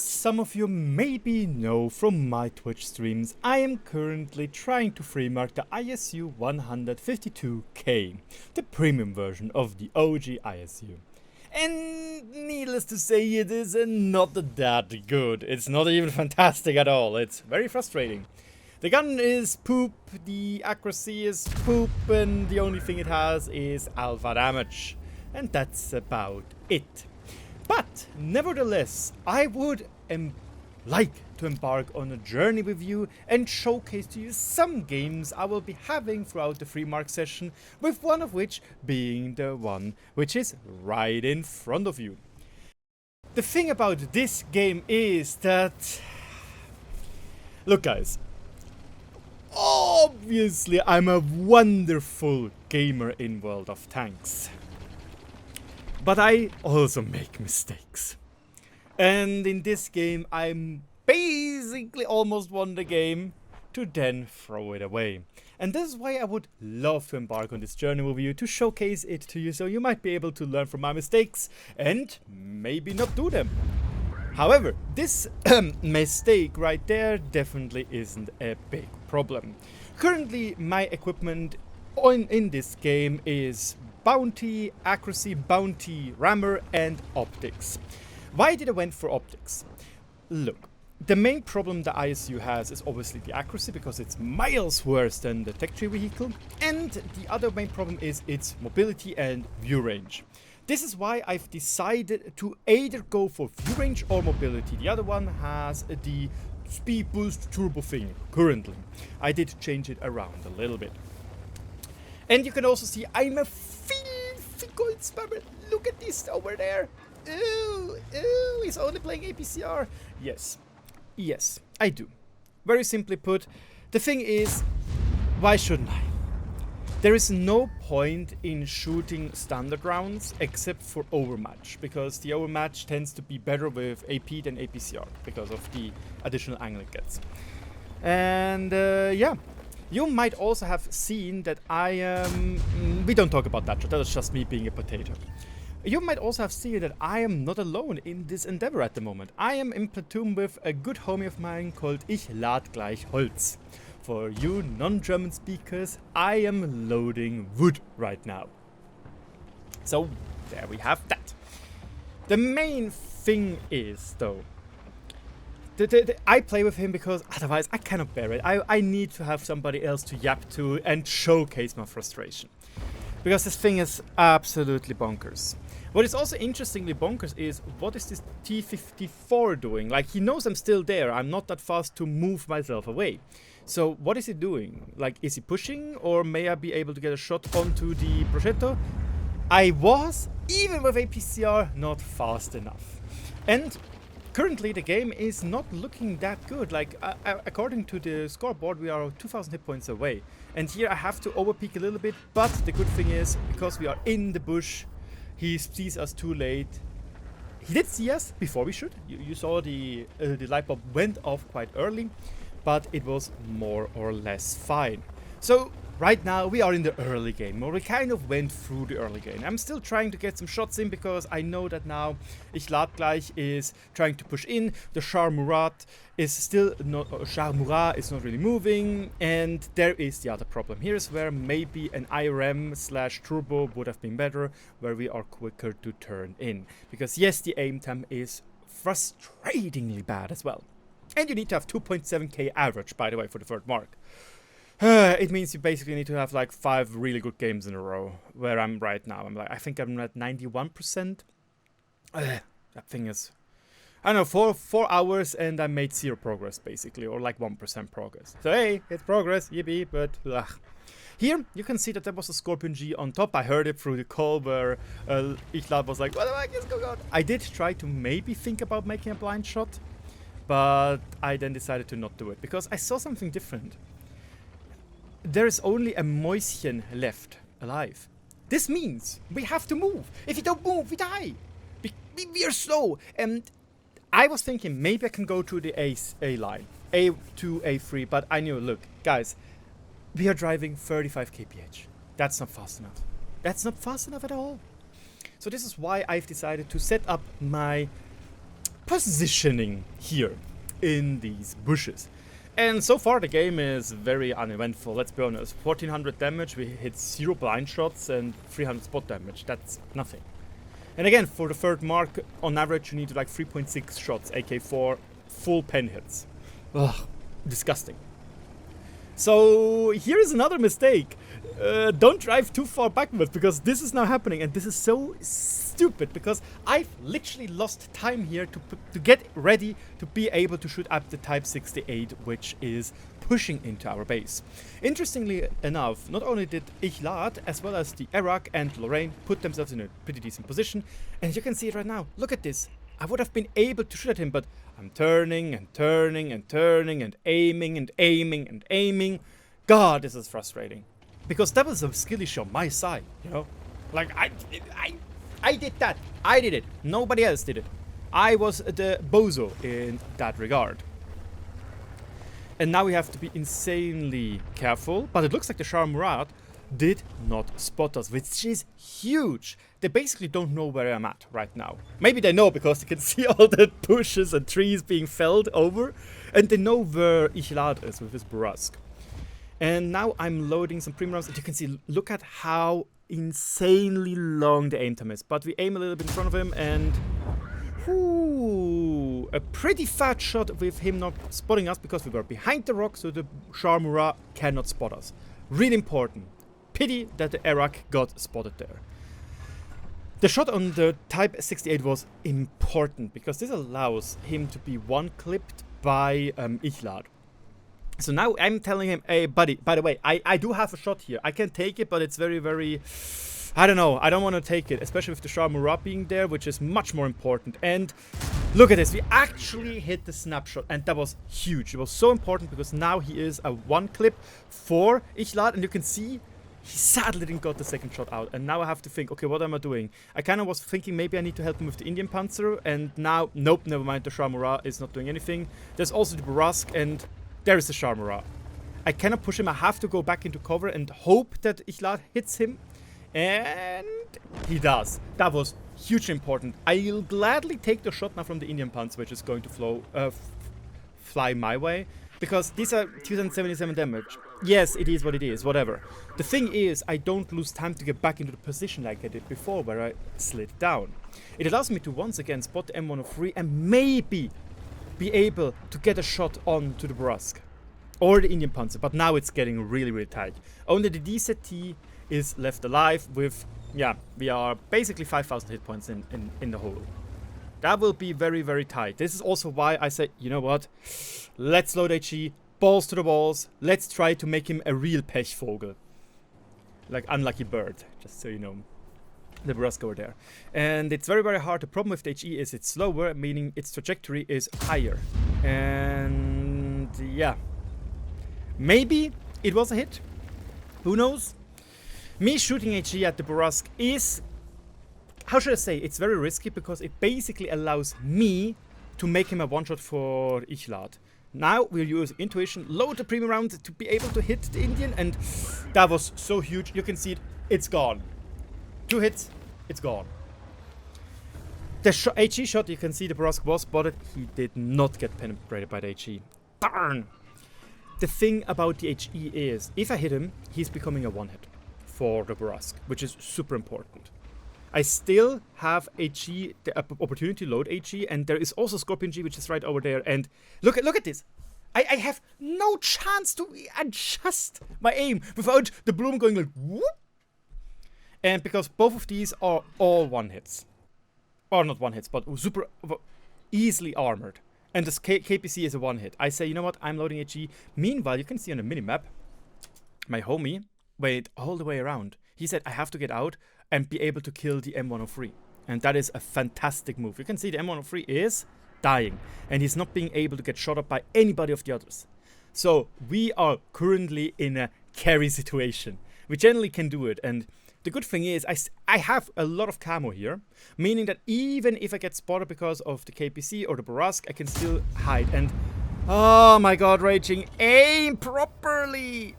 As some of you maybe know from my Twitch streams, I am currently trying to freemark the ISU-152K, the premium version of the OG ISU. And needless to say, it is not that good. It's not even fantastic at all. It's very frustrating. The gun is poop, the accuracy is poop, and the only thing it has is alpha damage. And that's about it. But nevertheless, I would like to embark on a journey with you and showcase to you some games I will be having throughout the free mark session, with one of which being the one which is right in front of you. The thing about this game is that, look guys, obviously I'm a wonderful gamer in World of Tanks. But I also make mistakes. And in this game, I'm basically almost won the game to then throw it away. And this is why I would love to embark on this journey with you to showcase it to you, so you might be able to learn from my mistakes and maybe not do them. However, this mistake right there definitely isn't a big problem. Currently, my equipment in this game is Bounty, Accuracy, Bounty, Rammer, and Optics. Why did I went for Optics? Look, the main problem the ISU has is obviously the accuracy, because it's miles worse than the Tech Tree vehicle, and the other main problem is its mobility and view range. This is why I've decided to either go for view range or mobility. The other one has the speed boost turbo thing currently. I did change it around a little bit. And you can also see I'm a filthy gold spammer. Look at this over there. Ooh, ooh, he's only playing APCR. Yes, yes, I do. Very simply put, the thing is, why shouldn't I? There is no point in shooting standard rounds except for overmatch, because the overmatch tends to be better with AP than APCR because of the additional angle it gets. And yeah. You might also have seen that we don't talk about that was just me being a potato. You might also have seen that I am not alone in this endeavor at the moment. I am in platoon with a good homie of mine called Ich lad gleich Holz. For you non-German speakers, I am loading wood right now. So there we have that. The main thing is, though, I play with him because otherwise I cannot bear it. I need to have somebody else to yap to and showcase my frustration. Because this thing is absolutely bonkers. What is also interestingly bonkers is, what is this T-54 doing? Like, he knows I'm still there. I'm not that fast to move myself away. So what is he doing? Like, is he pushing, or may I be able to get a shot onto the Progetto? I was, even with APCR, not fast enough. And currently, the game is not looking that good. Like, according to the scoreboard, we are 2,000 hit points away. And here I have to overpeak a little bit, but the good thing is, because we are in the bush, he sees us too late. He did see us before we should. You saw the light bulb went off quite early, but it was more or less fine. So right now we are in the early game, or we kind of went through the early game. I'm still trying to get some shots in, because I know that now Ich lad gleich is trying to push in. The Char Murat is still not, Char Murat is not really moving, and there is the other problem. Here's where maybe an IRM/turbo would have been better, where we are quicker to turn in. Because yes, the aim time is frustratingly bad as well. And you need to have 2.7k average, by the way, for the third mark. It means you basically need to have like 5 really good games in a row, where I'm right now. I think I'm at 91%. That thing is, I don't know, 4 hours and I made 0 progress basically, or like 1% progress. So hey, it's progress, yippee, but ugh. Here you can see that there was a Scorpion G on top. I heard it through the call where Ich lad was like, what the heck is going on? I did try to maybe think about making a blind shot, but I then decided to not do it, because I saw something different. There is only a Mäuschen left alive. This means we have to move. If you don't move, we die. We are slow. And I was thinking maybe I can go to the A line, A2, A3, but I knew, look, guys, we are driving 35 kph. That's not fast enough. That's not fast enough at all. So this is why I've decided to set up my positioning here in these bushes. And so far the game is very uneventful, let's be honest. 1400 damage, we hit 0 blind shots and 300 spot damage, that's nothing. And again, for the third mark, on average you need like 3.6 shots, AK4 full pen hits. Ugh, disgusting. So here is another mistake. Don't drive too far backwards, because this is now happening, and this is so stupid, because I've literally lost time here to get ready to be able to shoot up the Type 68, which is pushing into our base. Interestingly enough, not only did Ichlad as well as the Iraq and Lorraine put themselves in a pretty decent position, and you can see it right now. Look at this. I would have been able to shoot at him, but I'm turning and turning and turning and aiming and aiming and aiming. God, this is frustrating. Because that was a skill issue on my side, you know? Like, I did that. I did it. Nobody else did it. I was the bozo in that regard. And now we have to be insanely careful. But it looks like the Shah Murad did not spot us, which is huge. They basically don't know where I'm at right now. Maybe they know because they can see all the bushes and trees being felled over. And they know where Ichlad is with his Burrasque. And now I'm loading some premium rounds, and you can see, look at how insanely long the aim time is. But we aim a little bit in front of him, and whoo, a pretty fat shot with him not spotting us, because we were behind the rock, so the Shah Murad cannot spot us. Really important. Pity that the Iraq got spotted there. The shot on the Type 68 was important, because this allows him to be one-clipped by Ichlad. So now I'm telling him, hey buddy, by the way, I do have a shot here. I can take it, but it's very, very, I don't know. I don't want to take it, especially with the Shah Murad being there, which is much more important. And look at this. We actually hit the snapshot, and that was huge. It was so important, because now he is a one clip for Ichlad, and you can see he sadly didn't got the second shot out. And now I have to think, okay, what am I doing? I kind of was thinking maybe I need to help him with the Indian Panzer, and now, nope, never mind. The Shah Murad is not doing anything. There's also the Burrasque, and there is the Shah Murad. I cannot push him. I have to go back into cover and hope that Ichlad hits him. And he does. That was hugely important. I'll gladly take the shot now from the Indian Panzer, which is going to fly my way. Because these are 2077 damage. Yes, it is what it is. Whatever. The thing is, I don't lose time to get back into the position like I did before, where I slid down. It allows me to once again spot the M103 and maybe be able to get a shot on to the Burrasque or the Indian Panzer, but now it's getting really, really tight. Only the DZT is left alive with, yeah, we are basically 5,000 hit points in the hole. That will be very, very tight. This is also why I said, you know what, let's load HE, balls to the walls, let's try to make him a real Pechvogel. Like unlucky bird, just so you know. The Burrasque over there. And it's very, very hard. The problem with the HE is it's slower, meaning its trajectory is higher. And yeah. Maybe it was a hit. Who knows? Me shooting HE at the Burrasque is, how should I say, it's very risky, because it basically allows me to make him a one-shot for Ichlad. Now we'll use intuition, load the premium round to be able to hit the Indian, and that was so huge. You can see it, it's gone. 2 hits, it's gone. The HE shot, you can see the Burrasque was spotted. He did not get penetrated by the HE. Darn! The thing about the HE is, if I hit him, he's becoming a one-hit for the Burrasque, which is super important. I still have HE, the opportunity to load HE, and there is also Scorpion G, which is right over there. And look at this. I have no chance to adjust my aim without the bloom going like whoop. And because both of these are all one-hits. Or not one-hits, but super easily armored. And this KPC is a one-hit. I say, you know what, I'm loading HE. Meanwhile, you can see on the minimap, my homie went all the way around. He said, I have to get out and be able to kill the M103. And that is a fantastic move. You can see the M103 is dying. And he's not being able to get shot up by anybody of the others. So we are currently in a carry situation. We generally can do it. And the good thing is, I have a lot of camo here, meaning that even if I get spotted because of the KPC or the Burrasque, I can still hide. And, oh my god, Raging, aim properly!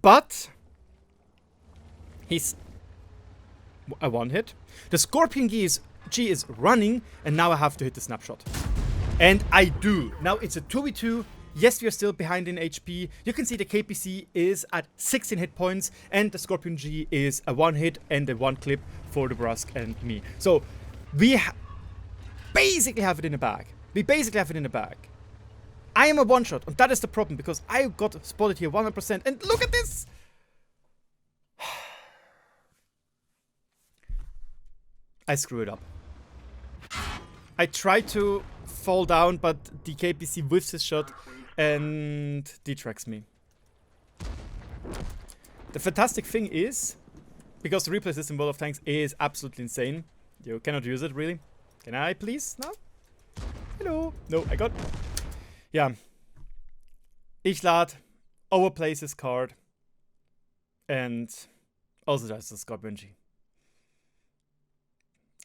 But he's a one-hit. The Scorpion G is G is running, and now I have to hit the snapshot. And I do. Now it's a 2v2. Yes, we are still behind in HP. You can see the KPC is at 16 hit points, and the Scorpion G is a 1 hit and a 1 clip for the Brusk and me. So we basically have it in the bag. I am a one-shot, and that is the problem, because I got spotted here 100%, and look at this! I screw it up. I tried to fall down, but the KPC whiffs his shot and detracks me. The fantastic thing is, because the replay system in World of Tanks is absolutely insane, you cannot use it, really. Can I, please? No? Hello? No, I got... Yeah. Ich lad, overplays his card, and also does the Scorpion G.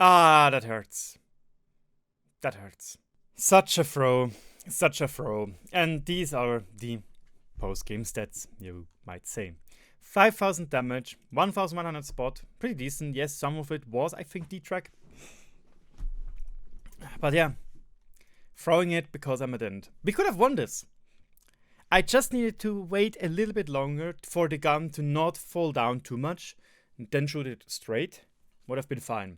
Ah, that hurts. That hurts. Such a throw. Such a throw. And these are the post-game stats, you might say. 5,000 damage, 1,100 spot. Pretty decent. Yes, some of it was, I think, D-track. But yeah. Throwing it because I'm a DENT. We could have won this. I just needed to wait a little bit longer for the gun to not fall down too much. And then shoot it straight. Would have been fine.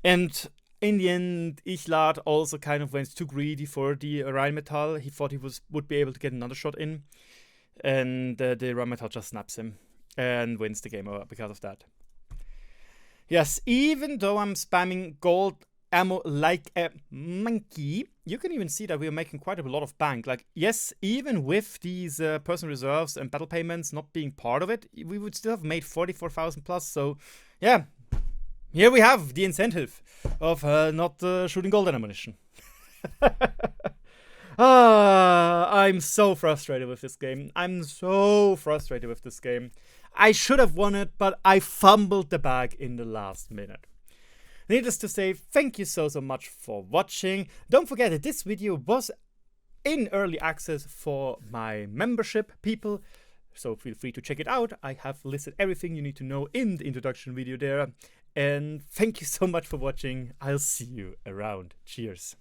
And in the end, Ichlad also kind of went too greedy for the Rheinmetall. He thought he would be able to get another shot in. And the Rheinmetall just snaps him. And wins the game over because of that. Yes, even though I'm spamming gold ammo like a monkey, you can even see that we are making quite a lot of bank. Like, yes, even with these personal reserves and battle payments not being part of it, we would still have made 44,000 plus. So, yeah, here we have the incentive of not shooting golden ammunition. I'm so frustrated with this game. I should have won it, but I fumbled the bag in the last minute. Needless to say, thank you so much for watching. Don't forget that this video was in early access for my membership people, so feel free to check it out. I have listed everything you need to know in the introduction video there. And thank you so much for watching. I'll see you around. Cheers.